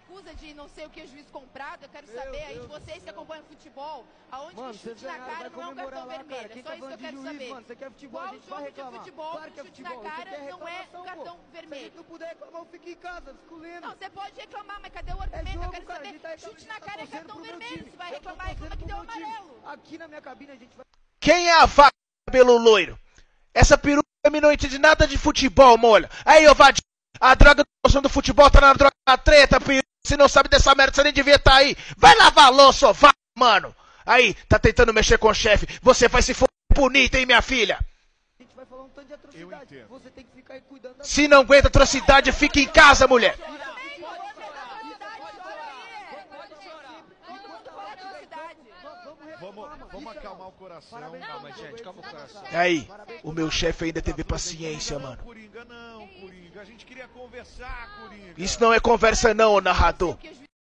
acusa de não sei o que juiz comprado, eu quero saber aí de vocês que acompanham futebol, aonde mano, que chute na cara não é um cartão vermelho, é só isso que eu quero saber. Mano, você quer futebol, Qual a gente vai jogo de reclamar. futebol Claro que é chute na futebol, cara não é um cartão Se a vermelho? gente não puder reclamar, eu fico em casa, fico lendo. Não, você pode reclamar, mas cadê o argumento? jogo, Eu quero cara, a saber, gente tá chute na cara é torcendo cartão pro meu vermelho, time. você vai Eu tô reclamar e como é que torcendo deu pro meu time. amarelo? Aqui na minha cabine a gente vai... Quem é a vaca cabelo loiro? Essa peruca não entende nada de futebol, molha. Aí, ô Vadinho, a droga do futebol tá na droga da treta, peruca. Se não sabe dessa merda, você nem devia estar aí. Vai lavar a louça, ô vaca, mano. Aí, tá tentando mexer com o chefe. Você vai se for bonita, hein, minha filha? A gente vai falar um tanto de atrocidade. Você tem que ficar aí cuidando da... Se não aguenta atrocidade, fica em casa, mulher. Vamos acalmar o coração. Calma, gente, calma o coração. Aí, o meu chefe ainda teve paciência, mano. Coringa, não, Coringa. A gente queria conversar, Coringa. Isso não é conversa não, ô narrador.